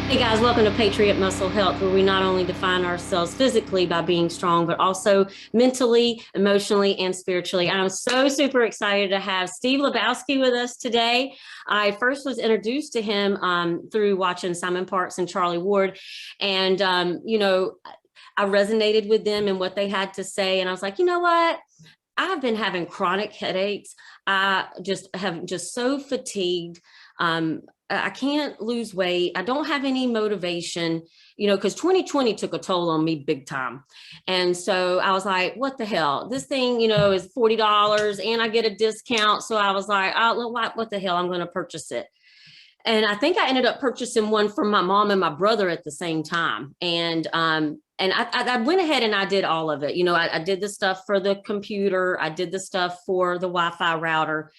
Hey guys, welcome to Patriot Muscle Health, where we not only define ourselves physically by being strong, but also mentally, emotionally, and spiritually. I'm so super excited to have Steve Lepkowski with us today. I first was introduced to him through watching Simon Parkes and Charlie Ward. And, I resonated with them and what they had to say. And I was like, you know what? I've been having chronic headaches. I just so fatigued. I can't lose weight. I don't have any motivation, because 2020 took a toll on me big time. And so I was like, what the hell? This thing, is $40 and I get a discount. So I was like, oh, what the hell? I'm going to purchase it. And I think I ended up purchasing one for my mom and my brother at the same time. And I went ahead and I did all of it. I did the stuff for the computer. I did the stuff for the Wi-Fi router.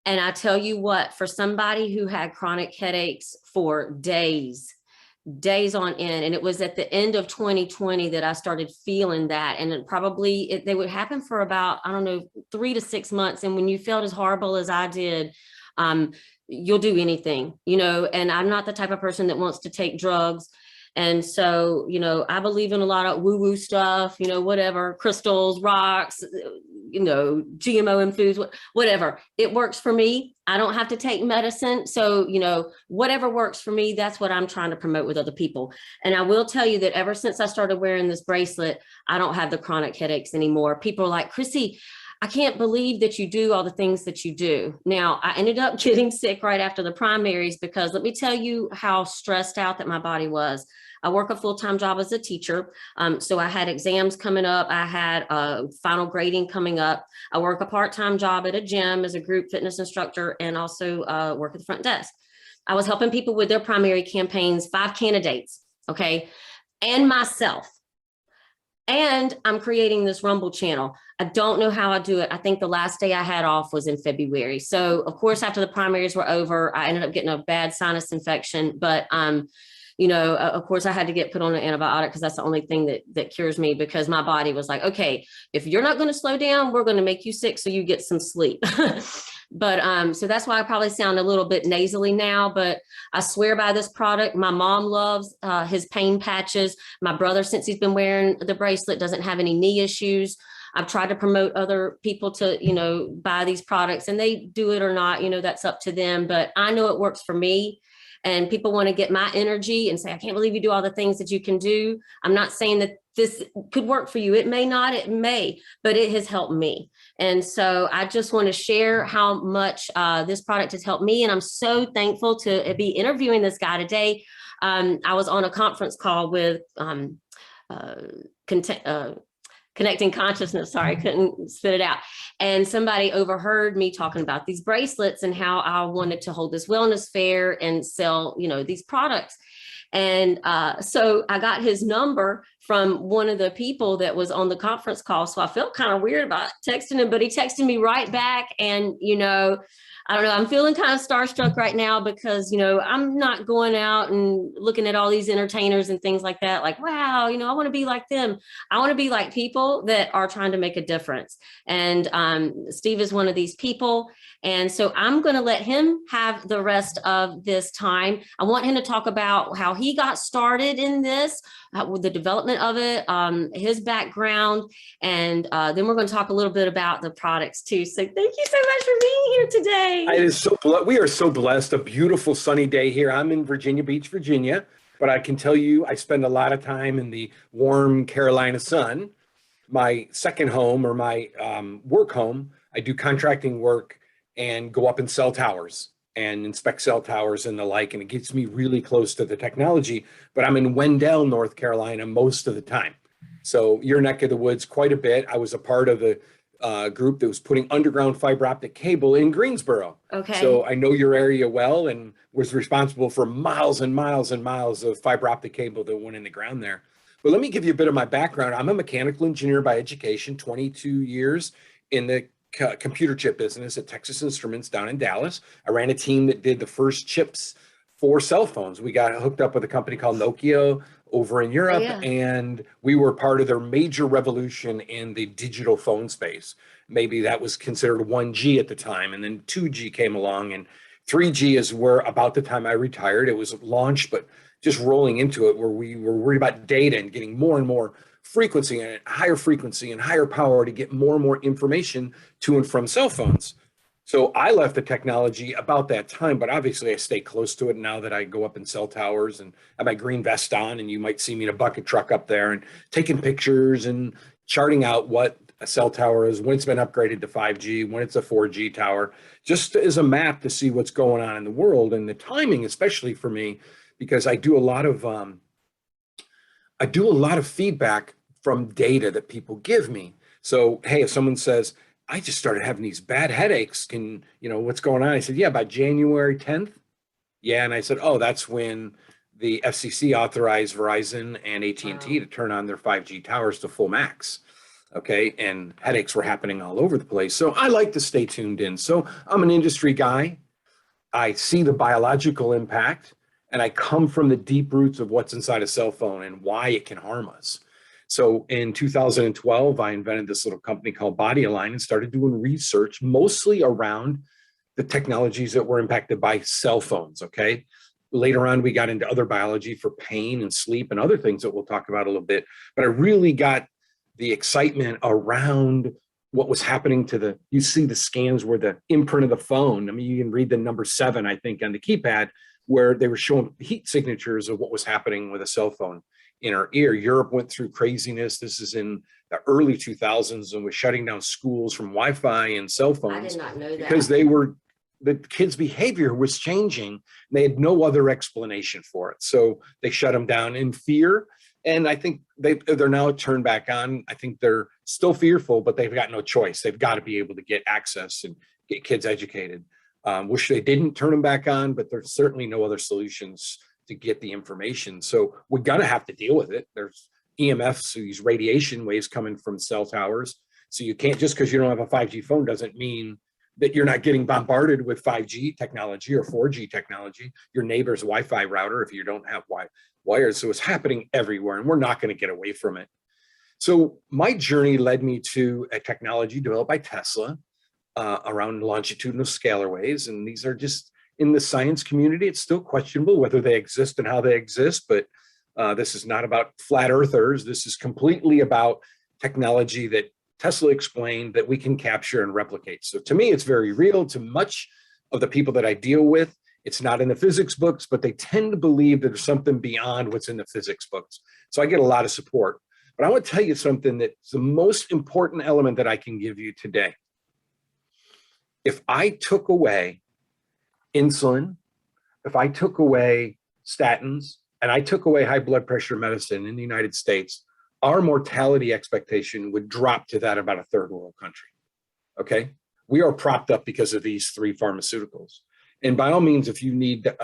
And I tell you what, for somebody who had chronic headaches for days on end, and it was at the end of 2020 that I started feeling that. And they would happen for about, 3 to 6 months. And when you felt as horrible as I did, you'll do anything, and I'm not the type of person that wants to take drugs. And so, I believe in a lot of woo-woo stuff, whatever, crystals, rocks, GMO in foods, whatever. It works for me. I don't have to take medicine. So, whatever works for me, that's what I'm trying to promote with other people. And I will tell you that ever since I started wearing this bracelet, I don't have the chronic headaches anymore. People are like, Chrissy, I can't believe that you do all the things that you do. Now, I ended up getting sick right after the primaries because let me tell you how stressed out that my body was. I work a full-time job as a teacher. So I had exams coming up. I had final grading coming up. I work a part-time job at a gym as a group fitness instructor and also work at the front desk. I was helping people with their primary campaigns, 5 candidates, okay, and myself. And I'm creating this Rumble channel. I don't know how I do it. I think the last day I had off was in February. So of course, after the primaries were over, I ended up getting a bad sinus infection, but of course I had to get put on an antibiotic because that's the only thing that cures me, because my body was like, okay, if you're not going to slow down, we're going to make you sick so you get some sleep. But so that's why I probably sound a little bit nasally now, but I swear by this product. My mom loves his pain patches. My brother, since he's been wearing the bracelet, doesn't have any knee issues. I've tried to promote other people to, buy these products, and they do it or not, that's up to them. But I know it works for me. And people want to get my energy and say, I can't believe you do all the things that you can do. I'm not saying that this could work for you. It may not, it may, but it has helped me. And so I just want to share how much this product has helped me. And I'm so thankful to be interviewing this guy today. I was on a conference call with Connecting Consciousness. Sorry, I couldn't spit it out. And somebody overheard me talking about these bracelets and how I wanted to hold this wellness fair and sell, these products. And so I got his number from one of the people that was on the conference call. So I felt kind of weird about texting him, but he texted me right back. And, I don't know, I'm feeling kind of starstruck right now because, I'm not going out and looking at all these entertainers and things like that. Like, wow, I want to be like them. I want to be like people that are trying to make a difference. And Steve is one of these people. And so I'm going to let him have the rest of this time. I want him to talk about how he got started in this, with the development of it, his background, and then we're going to talk a little bit about the products too. So thank you so much for being here today. It is we are so blessed. A beautiful sunny day here. I'm in Virginia Beach, Virginia, but I can tell you I spend a lot of time in the warm Carolina sun. My second home, or my work home, I do contracting work and go up and sell towers and inspect cell towers and the like, and it gets me really close to the technology. But I'm in Wendell, North Carolina most of the time. So your neck of the woods quite a bit. I was a part of the group that was putting underground fiber optic cable in Greensboro. Okay. So I know your area well and was responsible for miles and miles and miles of fiber optic cable that went in the ground there. But let me give you a bit of my background. I'm a mechanical engineer by education, 22 years in the computer chip business at Texas Instruments down in Dallas. I ran a team that did the first chips for cell phones. We got hooked up with a company called Nokia over in Europe, and we were part of their major revolution in the digital phone space. Maybe that was considered 1G at the time, and then 2G came along, and 3G is where about the time I retired. It was launched, but just rolling into it, where we were worried about data and getting more and more frequency and higher power to get more and more information to and from cell phones. So I left the technology about that time, but obviously I stay close to it now that I go up in cell towers and have my green vest on, and you might see me in a bucket truck up there and taking pictures and charting out what a cell tower is, when it's been upgraded to 5G, when it's a 4G tower, just as a map to see what's going on in the world. And the timing, especially for me, because I do a lot of feedback from data that people give me. So, hey, if someone says, I just started having these bad headaches, what's going on? I said, yeah, about January 10th. Yeah. And I said, oh, that's when the FCC authorized Verizon and AT&T to turn on their 5G towers to full max. Okay. And headaches were happening all over the place. So I like to stay tuned in. So I'm an industry guy. I see the biological impact, and I come from the deep roots of what's inside a cell phone and why it can harm us. So in 2012, I invented this little company called Body Align and started doing research mostly around the technologies that were impacted by cell phones, okay? Later on, we got into other biology for pain and sleep and other things that we'll talk about a little bit. But I really got the excitement around what was happening to you see the scans where the imprint of the phone, I mean, you can read the number 7, I think, on the keypad, where they were showing heat signatures of what was happening with a cell phone in our ear. Europe went through craziness. This is in the early 2000s, and was shutting down schools from Wi-Fi and cell phones. I did not know that. Because the kids' behavior was changing. And they had no other explanation for it. So they shut them down in fear. And I think they're now turned back on. I think they're still fearful, but they've got no choice. They've got to be able to get access and get kids educated. Wish they didn't turn them back on, but there's certainly no other solutions to get the information. So we're gonna have to deal with it. There's EMFs, so these radiation waves coming from cell towers. So you can't, just because you don't have a 5G phone doesn't mean that you're not getting bombarded with 5G technology or 4G technology, your neighbor's Wi-Fi router if you don't have wires. So it's happening everywhere, and we're not gonna get away from it. So my journey led me to a technology developed by Tesla around longitudinal scalar waves. And these are just, in the science community, it's still questionable whether they exist and how they exist, but this is not about flat earthers. This is completely about technology that Tesla explained that we can capture and replicate. So to me, it's very real. To much of the people that I deal with, it's not in the physics books, but they tend to believe that there's something beyond what's in the physics books. So I get a lot of support. But I want to tell you something that's the most important element that I can give you today. If I took away insulin, if I took away statins, and I took away high blood pressure medicine in the United States, our mortality expectation would drop to that about a third world country, okay? We are propped up because of these 3 pharmaceuticals. And by all means, if you need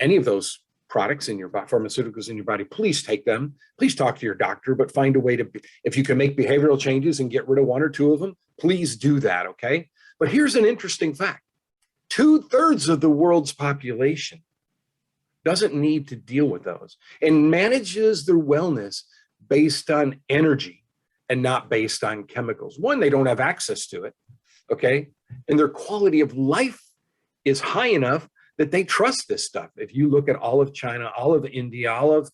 any of those products in your pharmaceuticals in your body, please take them. Please talk to your doctor, but find a way to, if you can make behavioral changes and get rid of 1 or 2 of them, please do that, okay? But here's an interesting fact. 2/3 of the world's population doesn't need to deal with those and manages their wellness based on energy and not based on chemicals. One, they don't have access to it, okay? And their quality of life is high enough that they trust this stuff. If you look at all of China, all of India, all of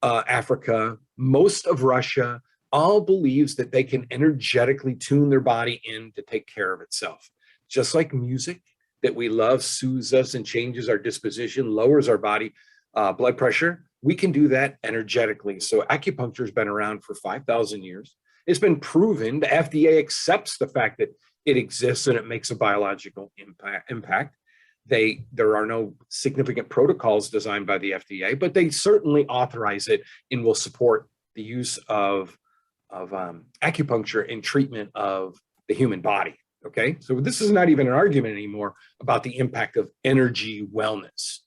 Africa, most of Russia, all believes that they can energetically tune their body in to take care of itself. Just like music that we love soothes us and changes our disposition, lowers our body blood pressure, we can do that energetically. So acupuncture has been around for 5,000 years. It's been proven. The FDA accepts the fact that it exists and it makes a biological impact. There are no significant protocols designed by the FDA, but they certainly authorize it and will support the use of acupuncture in treatment of the human body. Okay, so this is not even an argument anymore about the impact of energy wellness.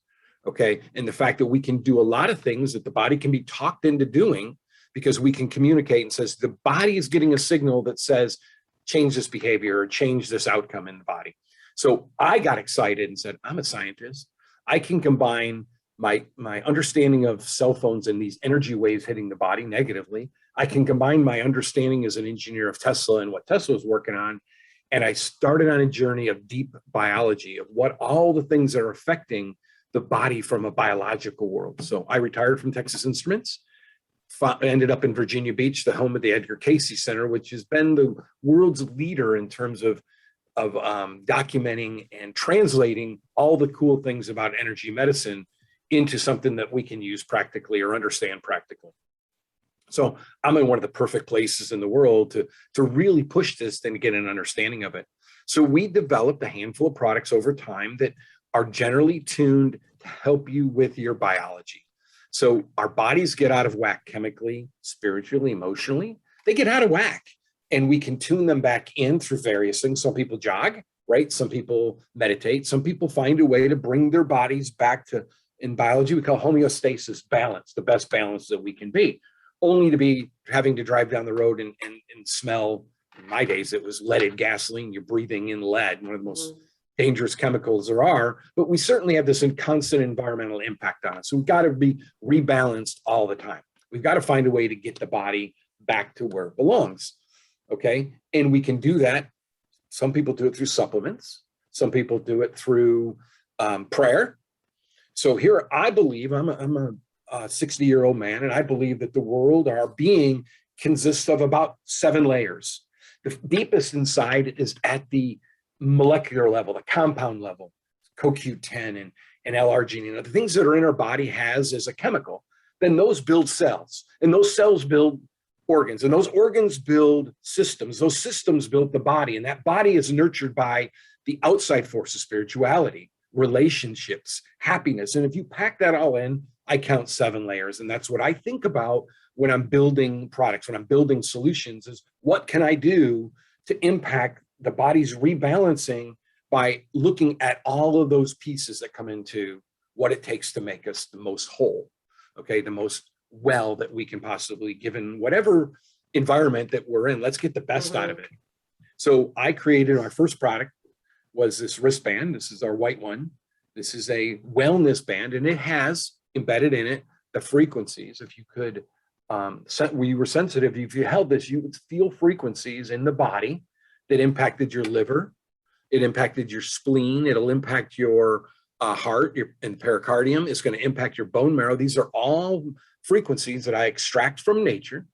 Okay, and the fact that we can do a lot of things that the body can be talked into doing because we can communicate and says the body is getting a signal that says change this behavior or change this outcome in the body. So I got excited and said, I'm a scientist. I can combine my understanding of cell phones and these energy waves hitting the body negatively. I can combine my understanding as an engineer of Tesla and what Tesla was working on. And I started on a journey of deep biology of what all the things that are affecting the body from a biological world. So I retired from Texas Instruments, ended up in Virginia Beach, the home of the Edgar Cayce Center, which has been the world's leader in terms of documenting and translating all the cool things about energy medicine into something that we can use practically or understand practically. So I'm in one of the perfect places in the world to really push this and get an understanding of it. So we developed a handful of products over time that are generally tuned to help you with your biology. So our bodies get out of whack chemically, spiritually, emotionally. They get out of whack, and we can tune them back in through various things. Some people jog, right? Some people meditate. Some people find a way to bring their bodies back to, in biology, we call homeostasis, balance, the best balance that we can be, only to be having to drive down the road and smell. In my days, it was leaded gasoline. You're breathing in lead, one of the most dangerous chemicals there are, but we certainly have this constant environmental impact on us. So we've got to be rebalanced all the time. We've got to find a way to get the body back to where it belongs, okay? And we can do that. Some people do it through supplements. Some people do it through prayer. So here, I believe, I'm a 60-year-old man, and I believe that the world, our being, consists of about 7 layers. The deepest inside is at the molecular level, the compound level, CoQ10 and L-arginine, the things that are in our body has as a chemical. Then those build cells, and those cells build organs, and those organs build systems. Those systems build the body, and that body is nurtured by the outside forces, spirituality, relationships, happiness. And if you pack that all in, I count 7 layers. And that's what I think about when I'm building products, when I'm building solutions, is what can I do to impact the body's rebalancing by looking at all of those pieces that come into what it takes to make us the most whole, okay, the most well that we can possibly, given whatever environment that we're in. Let's get the best out of it. So I created, our first product was this wristband. This is our white one. This is a wellness band, and it has embedded in it the frequencies. If you could, we were sensitive, if you held this, you would feel frequencies in the body that impacted your liver. It impacted your spleen. It'll impact your heart, and pericardium. It's going to impact your bone marrow. These are all frequencies that I extract from nature: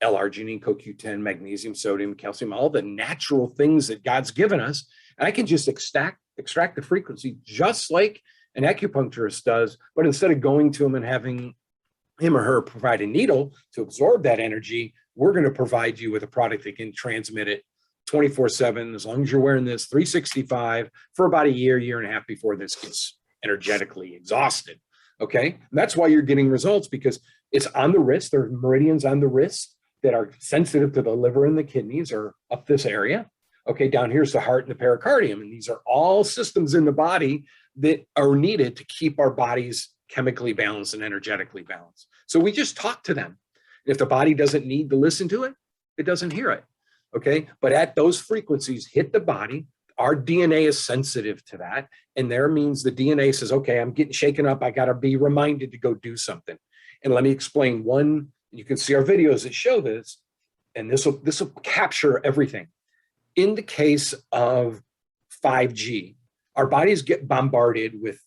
L-arginine, CoQ10, magnesium, sodium, calcium, all the natural things that God's given us. And I can just extract the frequency just like an acupuncturist does, but instead of going to him and having him or her provide a needle to absorb that energy, we're going to provide you with a product that can transmit it 24/7, as long as you're wearing this 365 for about a year and a half before this gets energetically exhausted. Okay. And that's why you're getting results, because it's on the wrist. There are meridians on the wrist that are sensitive to the liver and the kidneys, or up this area. Okay. Down here's the heart and the pericardium. And these are all systems in the body that are needed to keep our bodies chemically balanced and energetically balanced. So we just talk to them. If the body doesn't need to listen to it, it doesn't hear it. Okay. But at those frequencies hit the body, our DNA is sensitive to that. And there means the DNA says, okay, I'm getting shaken up. I got to be reminded to go do something. And let me explain one. You can see our videos that show this, and this will capture everything. In the case of 5G, our bodies get bombarded with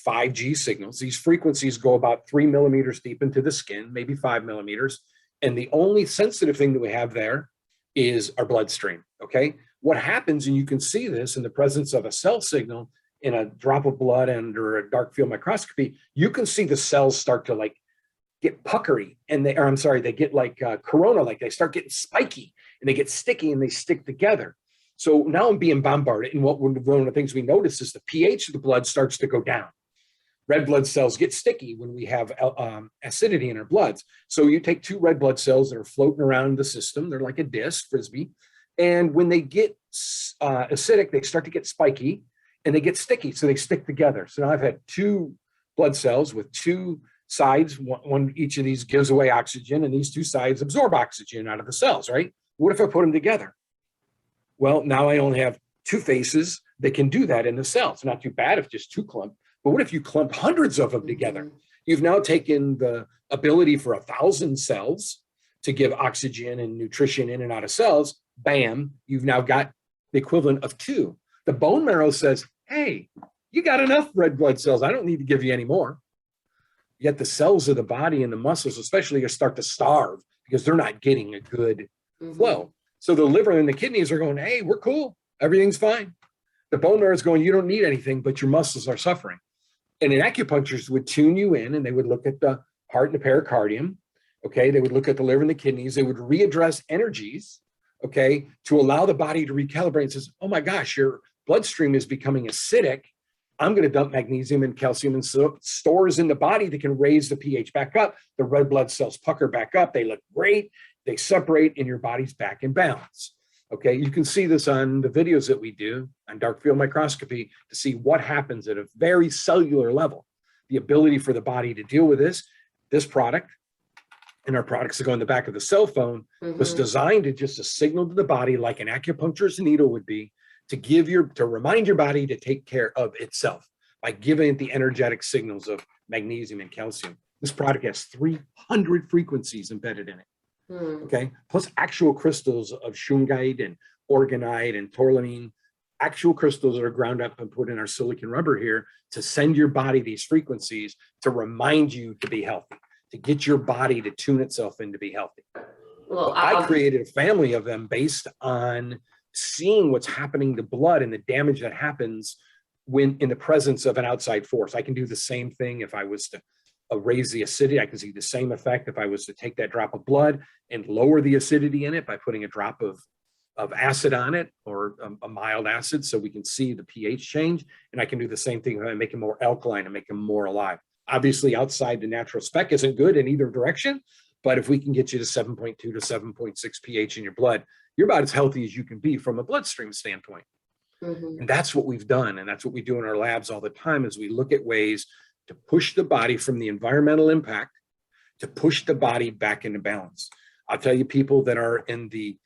5G signals. These frequencies go about 3 millimeters deep into the skin, maybe 5 millimeters. And the only sensitive thing that we have there is our bloodstream, okay? What happens, and you can see this in the presence of a cell signal in a drop of blood under a dark field microscopy, you can see the cells start to like get puckery, and they get like corona, like they start getting spiky, and they get sticky, and they stick together. So now I'm being bombarded, and one of the things we notice is the pH of the blood starts to go down. Red blood cells get sticky when we have acidity in our bloods. So you take 2 red blood cells that are floating around the system. They're like a disc, frisbee. And when they get acidic, they start to get spiky, and they get sticky. So they stick together. So now I've had 2 blood cells with 2 sides. One each of these gives away oxygen, and these 2 sides absorb oxygen out of the cells, right? What if I put them together? Well, now I only have 2 faces that can do that in the cell. It's not too bad if just 2 clump. But what if you clump hundreds of them together? You've now taken the ability for 1,000 cells to give oxygen and nutrition in and out of cells. Bam, you've now got the equivalent of 2. The bone marrow says, hey, you got enough red blood cells. I don't need to give you any more. Yet the cells of the body and the muscles especially start to starve because they're not getting a good flow. So the liver and the kidneys are going, hey, we're cool. Everything's fine. The bone marrow is going, you don't need anything, but your muscles are suffering. And an acupuncturist would tune you in and they would look at the heart and the pericardium. Okay. They would look at the liver and the kidneys. They would readdress energies, okay, to allow the body to recalibrate and says, oh my gosh, your bloodstream is becoming acidic. I'm going to dump magnesium and calcium and stores in the body that can raise the pH back up. The red blood cells pucker back up. They look great. They separate and your body's back in balance. Okay, you can see this on the videos that we do on dark field microscopy to see what happens at a very cellular level. The ability for the body to deal with this product, and our products that go in the back of the cell phone, was designed to just a signal to the body like an acupuncturist needle would be to remind your body to take care of itself by giving it the energetic signals of magnesium and calcium. This product has 300 frequencies embedded in it. Okay, plus actual crystals of shungite and orgonite and tourmaline, actual crystals that are ground up and put in our silicon rubber here to send your body these frequencies to remind you to be healthy, to get your body to tune itself in to be healthy. Well, I created a family of them based on seeing what's happening to blood and the damage that happens when in the presence of an outside force. I can do the same thing if I was to raise the acidity. I can see the same effect if I was to take that drop of blood and lower the acidity in it by putting a drop of acid on it, or a mild acid, so we can see the pH change. And I can do the same thing if I make them more alkaline and make them more alive. Obviously, outside the natural spec isn't good in either direction, but if we can get you to 7.2 to 7.6 pH in your blood, you're about as healthy as you can be from a bloodstream standpoint. And that's what we've done. And that's what we do in our labs all the time, is we look at ways to push the body from the environmental impact to push the body back into balance. I'll tell you, people that are in the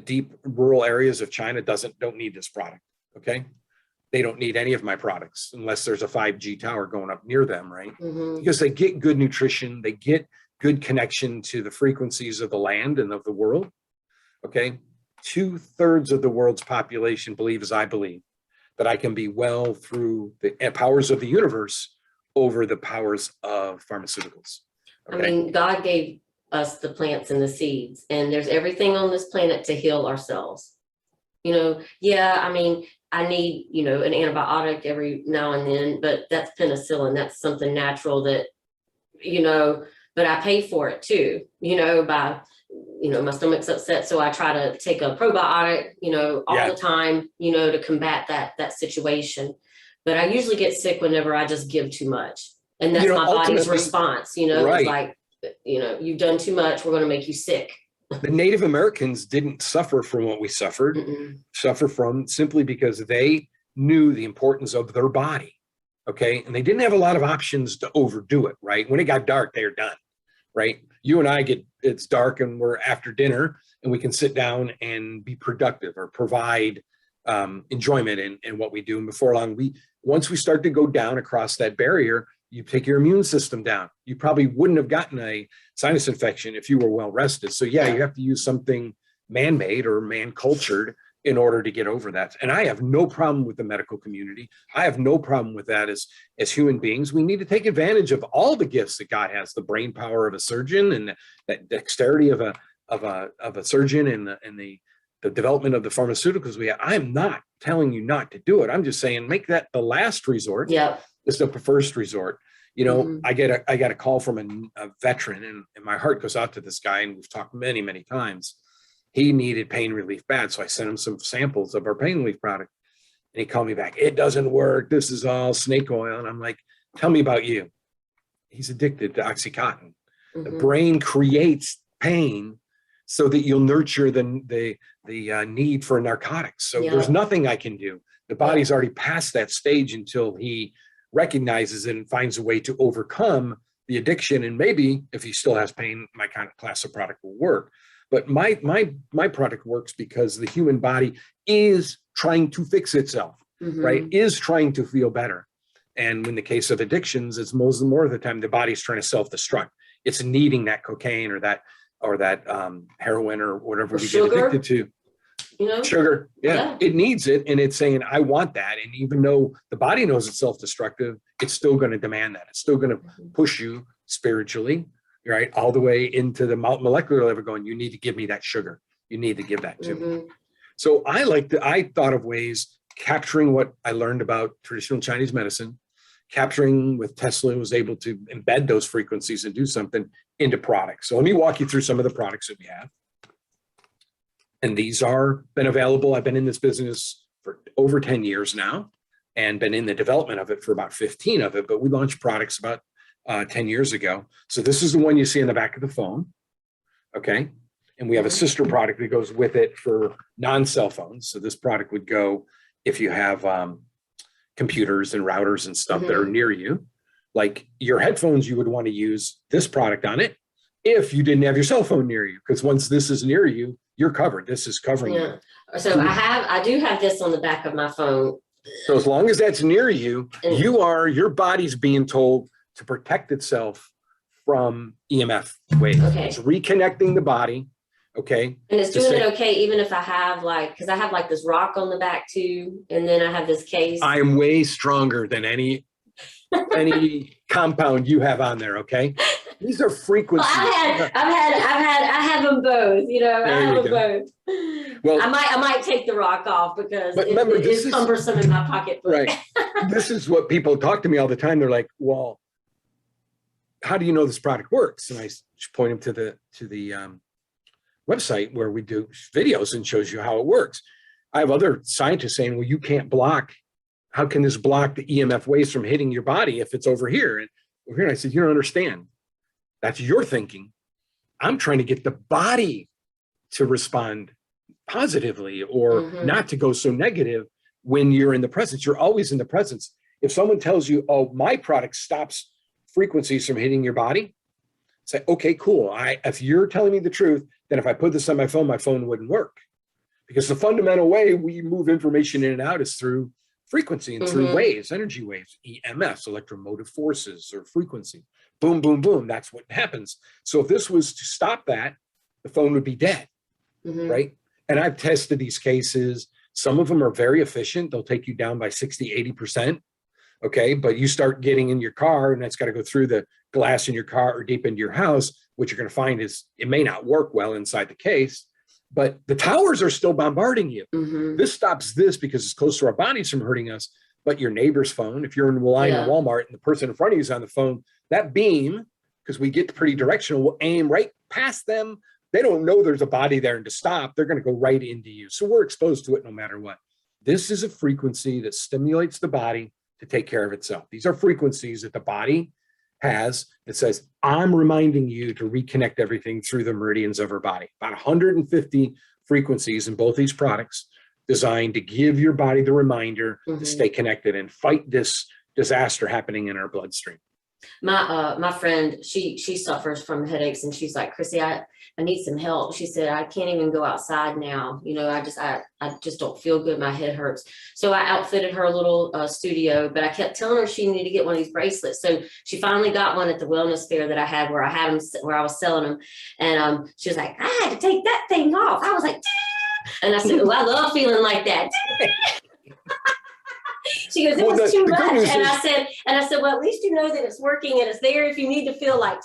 deep rural areas of China don't need this product, okay? They don't need any of my products unless there's a 5G tower going up near them, right? Because they get good nutrition, they get good connection to the frequencies of the land and of the world, okay? 2/3 of the world's population believe, as I believe, that I can be well through the powers of the universe over the powers of pharmaceuticals. Okay? I mean, God gave us the plants and the seeds, and there's everything on this planet to heal ourselves. Yeah, I mean, I need, an antibiotic every now and then, but that's penicillin. That's something natural that, but I pay for it too, by, my stomach's upset. So I try to take a probiotic, all the time, to combat that situation. But I usually get sick whenever I just give too much. And that's my body's response, right. It's like, you've done too much, we're going to make you sick. The Native Americans didn't suffer from what we suffered, suffer from simply because they knew the importance of their body, okay? And they didn't have a lot of options to overdo it, right? When it got dark, they were done, right? You and I it's dark and we're after dinner and we can sit down and be productive or provide enjoyment in what we do. And before long, once we start to go down across that barrier, you take your immune system down. You probably wouldn't have gotten a sinus infection if you were well rested. So yeah, you have to use something man-made or man-cultured in order to get over that. And I have no problem with the medical community. I have no problem with that as human beings. We need to take advantage of all the gifts that God has, the brain power of a surgeon and that dexterity of a surgeon and the development of the pharmaceuticals we have. I'm not telling you not to do it. I'm just saying make that the last resort. Yeah. It's the first resort. I get a call from a veteran, and my heart goes out to this guy, and we've talked many, many times. He needed pain relief bad, so I sent him some samples of our pain relief product, and he called me back. It doesn't work. This is all snake oil. And I'm like, tell me about you. He's addicted to Oxycontin. The brain creates pain so that you'll nurture the need for narcotics. So there's nothing I can do. The body's already past that stage until he recognizes it and finds a way to overcome the addiction. And maybe if he still has pain, my kind of class of product will work. But my product works because the human body is trying to fix itself, right? Is trying to feel better. And in the case of addictions, it's more of the time the body's trying to self-destruct. It's needing that cocaine or that heroin or whatever we get addicted to. you know? Sugar. Yeah. Yeah. It needs it. And it's saying, I want that. And even though the body knows it's self-destructive, it's still going to demand that. It's still going to push you spiritually, right? All the way into the molecular level going, you need to give me that sugar. You need to give that to me. So I thought of ways capturing what I learned about traditional Chinese medicine, capturing with Tesla was able to embed those frequencies and do something into products. So let me walk you through some of the products that we have. And these are been available. I've been in this business for over 10 years now and been in the development of it for about 15 of it, but we launched products about 10 years ago. So this is the one you see in the back of the phone. Okay. And we have a sister product that goes with it for non-cell phones. So this product would go if you have computers and routers and stuff that are near you. Like your headphones, you would want to use this product on it if you didn't have your cell phone near you, because once this is near you, you're covered. This is covering you. So I do have this on the back of my phone. So as long as that's near you, your body's being told to protect itself from EMF waves. Okay. It's reconnecting the body. Okay. And it's doing it okay, even if I have because I have like this rock on the back too, and then I have this case. I am way stronger than any compound you have on there. Okay. These are frequencies. Well, I have them both. You know, I have them both. Well, I might take the rock off because it's cumbersome in my pocketbook. Right. This is what people talk to me all the time. They're like, "Well, how do you know this product works?" And I point them to the website where we do videos and shows you how it works. I have other scientists saying, "Well, you can't block. How can this block the EMF waves from hitting your body if it's over here?" And over here, I said, "You don't understand. That's your thinking. I'm trying to get the body to respond positively or not to go so negative when you're in the presence. You're always in the presence. If someone tells you, oh, my product stops frequencies from hitting your body, say, okay, cool. If you're telling me the truth, then if I put this on my phone wouldn't work. Because the fundamental way we move information in and out is through frequency and through waves, energy waves, EMFs, electromotive forces or frequency. Boom, boom, boom. That's what happens. So if this was to stop that, the phone would be dead, right? And I've tested these cases. Some of them are very efficient. They'll take you down by 60, 80%. Okay. But you start getting in your car and that's got to go through the glass in your car or deep into your house. What you're going to find is it may not work well inside the case, but the towers are still bombarding you. This stops this because it's close to our bodies from hurting us. But your neighbor's phone, if you're in line in Walmart and the person in front of you is on the phone, that beam, because we get pretty directional, will aim right past them. They don't know there's a body there and to stop, they're going to go right into you. So we're exposed to it no matter what. This is a frequency that stimulates the body to take care of itself. These are frequencies that the body has that says, I'm reminding you to reconnect everything through the meridians of our body. About 150 frequencies in both these products designed to give your body the reminder to stay connected and fight this disaster happening in our bloodstream. My friend, she suffers from headaches, and she's like, Chrissy, I need some help. She said, I can't even go outside now. You know, I just don't feel good. My head hurts. So I outfitted her little studio, but I kept telling her she needed to get one of these bracelets. So she finally got one at the wellness fair that I had where I was selling them. And she was like, I had to take that thing off. I was like, and I said, oh, I love feeling like that. She goes, it was too much. And I said, well, at least you know that it's working and it's there if you need to feel like.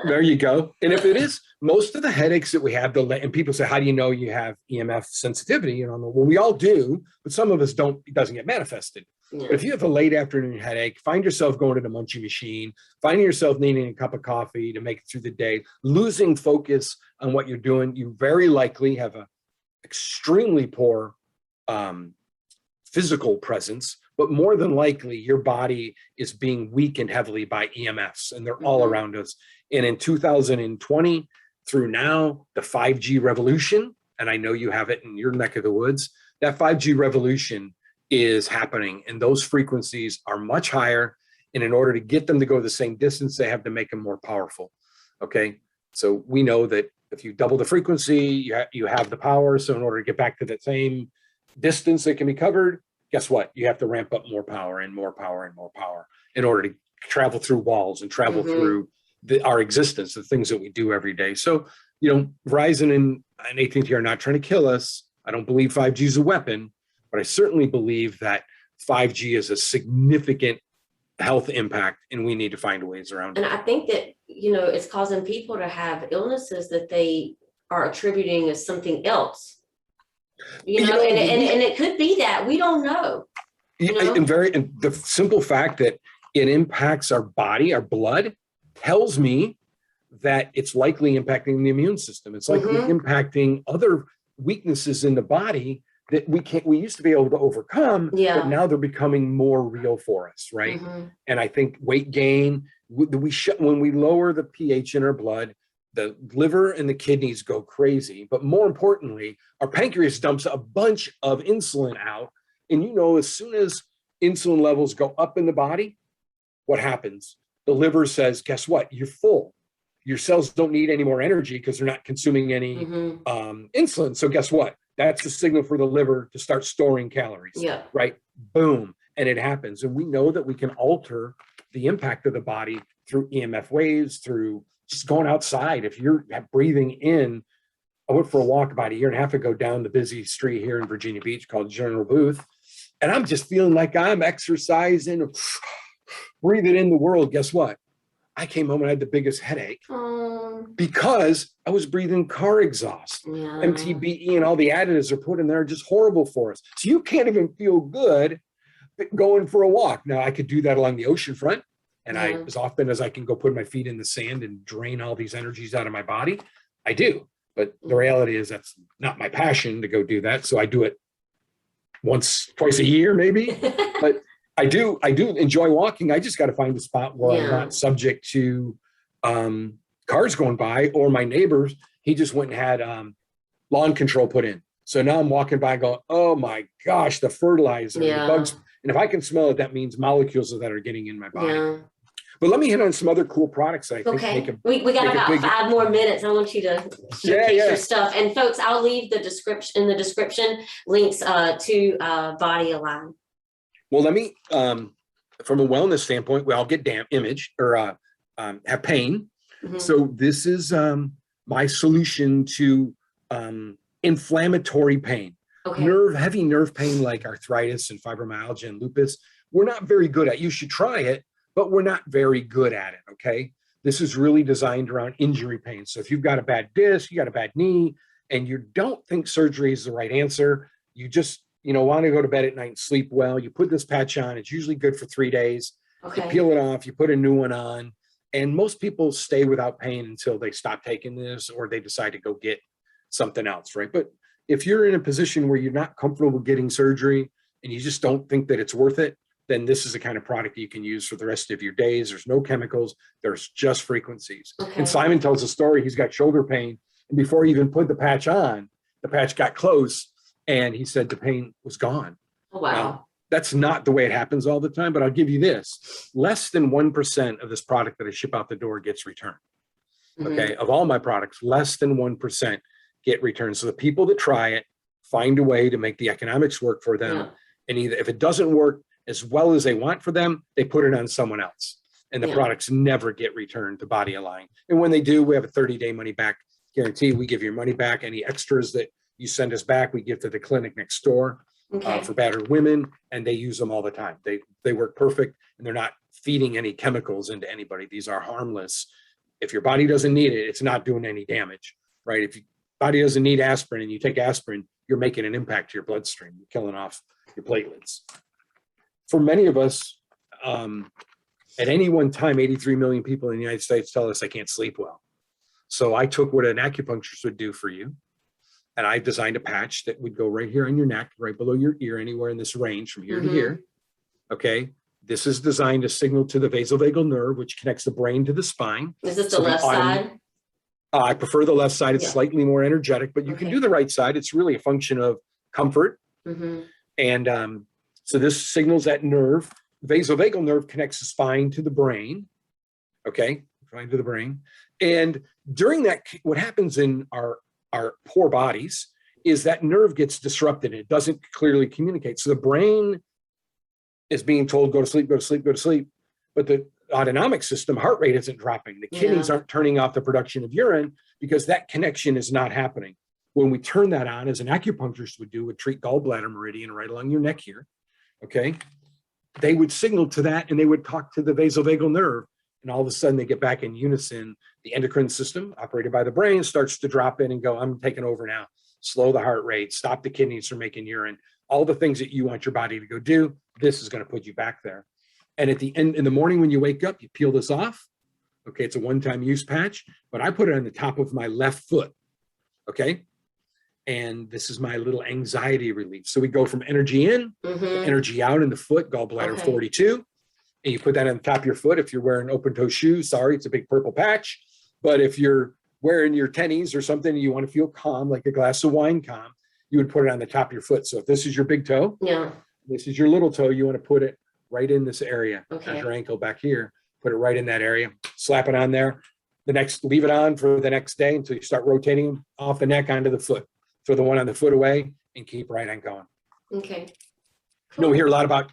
There you go. And if it is, most of the headaches that we have, and people say, how do you know you have EMF sensitivity? You know, well, we all do, but some of us don't, it doesn't get manifested. Yeah. But if you have a late afternoon headache, find yourself going to the munchie machine, finding yourself needing a cup of coffee to make it through the day, losing focus on what you're doing, you very likely have a extremely poor physical presence, but more than likely your body is being weakened heavily by EMFs, and they're all around us. And in 2020 through now, the 5G revolution, and I know you have it in your neck of the woods, that 5G revolution is happening, and those frequencies are much higher. And in order to get them to go the same distance, they have to make them more powerful. Okay. So we know that if you double the frequency, you have the power. So in order to get back to that same distance that can be covered, guess what? You have to ramp up more power and more power and more power in order to travel through walls and travel through our existence, the things that we do every day. So Verizon and AT&T are not trying to kill us. I don't believe 5G is a weapon, but I certainly believe that 5G is a significant health impact, and we need to find ways around it. And I think that, it's causing people to have illnesses that they are attributing as something else. And it could be that we don't know. And the simple fact that it impacts our body, our blood, tells me that it's likely impacting the immune system. It's likely impacting other weaknesses in the body that we used to be able to overcome, but now they're becoming more real for us, right? And I think weight gain, when we lower the pH in our blood, the liver and the kidneys go crazy. But more importantly, our pancreas dumps a bunch of insulin out. And as soon as insulin levels go up in the body, what happens? The liver says, guess what? You're full. Your cells don't need any more energy because they're not consuming any insulin. So guess what? That's the signal for the liver to start storing calories, right? Boom. And it happens. And we know that we can alter the impact of the body through EMF waves, through just going outside. If you're breathing in, I went for a walk about a year and a half ago down the busy street here in Virginia Beach called General Booth. And I'm just feeling like I'm exercising, breathing in the world. Guess what? I came home and I had the biggest headache because I was breathing car exhaust. MTBE and all the additives are put in there are just horrible for us. So you can't even feel good going for a walk. Now I could do that along the ocean front. And I, as often as I can go put my feet in the sand and drain all these energies out of my body, I do. But the reality is that's not my passion to go do that. So I do it twice a year, maybe. But I do enjoy walking. I just got to find a spot where I'm not subject to cars going by, or my neighbors. He just went and had lawn control put in. So now I'm walking by going, oh my gosh, the fertilizer, the bugs. And if I can smell it, that means molecules that are getting in my body. But let me hit on some other cool products that I think we got about 5 more minutes. I want you to showcase your stuff. And folks, I'll leave the description links to Body Align. Well, let me, from a wellness standpoint, we all get have pain. So this is my solution to inflammatory pain. Heavy nerve pain like arthritis and fibromyalgia and lupus, we're not very good at. You should try it, but we're not very good at it, okay? This is really designed around injury pain. So if you've got a bad disc, you got a bad knee, and you don't think surgery is the right answer, you just want to go to bed at night and sleep well, you put this patch on. It's usually good for 3 days. You peel it off, you put a new one on, and most people stay without pain until they stop taking this or they decide to go get something else, right? But if you're in a position where you're not comfortable getting surgery and you just don't think that it's worth it, then this is the kind of product you can use for the rest of your days. There's no chemicals, there's just frequencies. And Simon tells a story, he's got shoulder pain, and before he even put the patch on, the patch got close, and he said the pain was gone. Oh, wow. Now, that's not the way it happens all the time, but I'll give you this. Less than 1% of this product that I ship out the door gets returned. Okay, of all my products, less than 1% get returned. So the people that try it find a way to make the economics work for them. And either if it doesn't work as well as they want for them, they put it on someone else. And the products never get returned to Body Align. And when they do, we have a 30-day money back guarantee. We give your money back. Any extras that you send us back, we give to the clinic next door for battered women, and they use them all the time. They work perfect, and they're not feeding any chemicals into anybody. These are harmless. If your body doesn't need it, it's not doing any damage, right? If your body doesn't need aspirin and you take aspirin, you're making an impact to your bloodstream. You're killing off your platelets. For many of us, at any one time, 83 million people in the United States tell us they can't sleep well. So I took what an acupuncturist would do for you, and I designed a patch that would go right here on your neck, right below your ear, anywhere in this range from here to here. Okay. This is designed to signal to the vasovagal nerve, which connects the brain to the spine. Is this the left side? I prefer the left side. It's slightly more energetic, but you can do the right side. It's really a function of comfort. And so this signals that nerve. Vasovagal nerve connects the spine to the brain. Okay, spine to the brain. And during that, what happens in our poor bodies is that nerve gets disrupted. It doesn't clearly communicate. So the brain is being told, go to sleep, go to sleep, go to sleep. But the autonomic system, heart rate isn't dropping. The kidneys aren't turning off the production of urine because that connection is not happening. When we turn that on, as an acupuncturist would treat gallbladder meridian right along your neck here, okay? They would signal to that and they would talk to the vasovagal nerve, and all of a sudden they get back in unison. The endocrine system operated by the brain starts to drop in and go, I'm taking over now. Slow the heart rate, stop the kidneys from making urine, all the things that you want your body to go do. This is going to put you back there. And at the end, in the morning when you wake up, you peel this off. Okay, it's a one-time use patch, but I put it on the top of my left foot. Okay. And this is my little anxiety relief. So we go from energy in, to energy out in the foot, gallbladder 42. And you put that on the top of your foot. If you're wearing open-toe shoes, sorry, it's a big purple patch. But if you're wearing your tennies or something and you want to feel calm, like a glass of wine calm, you would put it on the top of your foot. So if this is your big toe, this is your little toe, you want to put it right in this area. There's your ankle back here. Put it right in that area. Slap it on there. Leave it on for the next day until you start rotating them off the neck onto the foot. Throw the one on the foot away and keep right on going. Okay. Cool. You know, we hear a lot about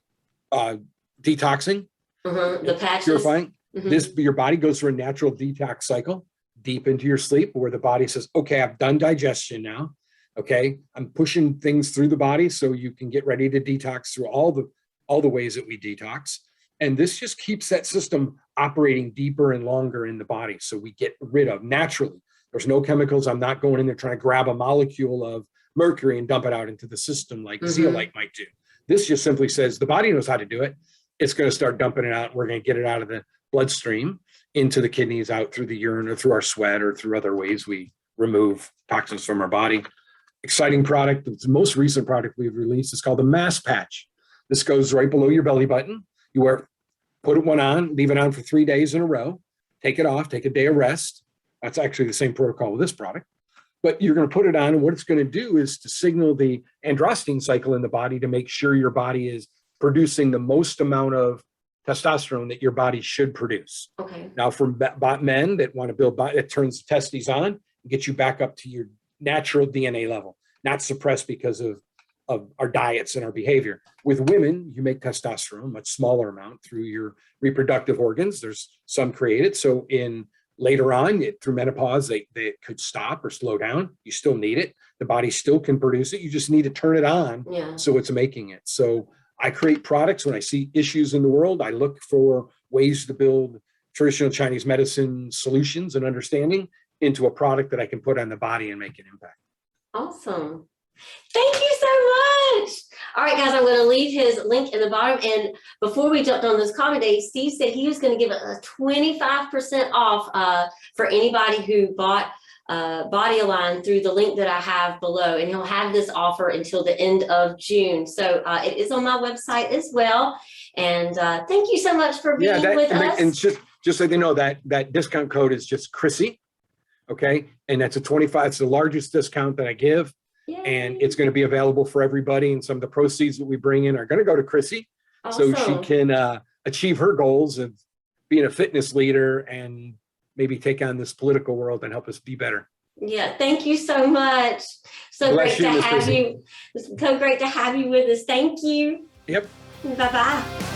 detoxing, The patches. purifying. Your body goes through a natural detox cycle deep into your sleep where the body says, okay, I've done digestion now. Okay, I'm pushing things through the body so you can get ready to detox through all the ways that we detox. And this just keeps that system operating deeper and longer in the body. So we get rid of naturally. There's no chemicals. I'm not going in there trying to grab a molecule of mercury and dump it out into the system like zeolite might do. This just simply says the body knows how to do it. It's going to start dumping it out. We're going to get it out of the bloodstream into the kidneys, out through the urine or through our sweat or through other ways we remove toxins from our body. Exciting product. It's the most recent product we've released. It's called the Mass Patch. This goes right below your belly button. You put one on, leave it on for 3 days in a row, take it off, take a day of rest. That's actually the same protocol with this product. But you're going to put it on, and what it's going to do is to signal the androstenedione cycle in the body to make sure your body is producing the most amount of testosterone that your body should produce. Okay. Now, for men that want to build body, it turns the testes on and gets you back up to your natural DNA level, not suppressed because of our diets and our behavior. With women, you make testosterone, much smaller amount through your reproductive organs. There's some created. So later on, through menopause, they could stop or slow down. You still need it. The body still can produce it. You just need to turn it on so it's making it. So I create products when I see issues in the world. I look for ways to build traditional Chinese medicine solutions and understanding into a product that I can put on the body and make an impact. Awesome. Thank you so much. All right, guys, I'm going to leave his link in the bottom. And before we jumped on this comment day, Steve said he was going to give a 25% off for anybody who bought Body Align through the link that I have below. And he'll have this offer until the end of June. So it is on my website as well. And thank you so much for being with us. And just so you know, that discount code is just Chrissy. Okay. And that's it's the largest discount that I give. Yay. And it's going to be available for everybody. And some of the proceeds that we bring in are going to go to Chrissy. Awesome. So she can achieve her goals of being a fitness leader and maybe take on this political world and help us be better. Yeah, thank you so much. So great to have you. It's so great to have you with us. Thank you. Yep. Bye-bye.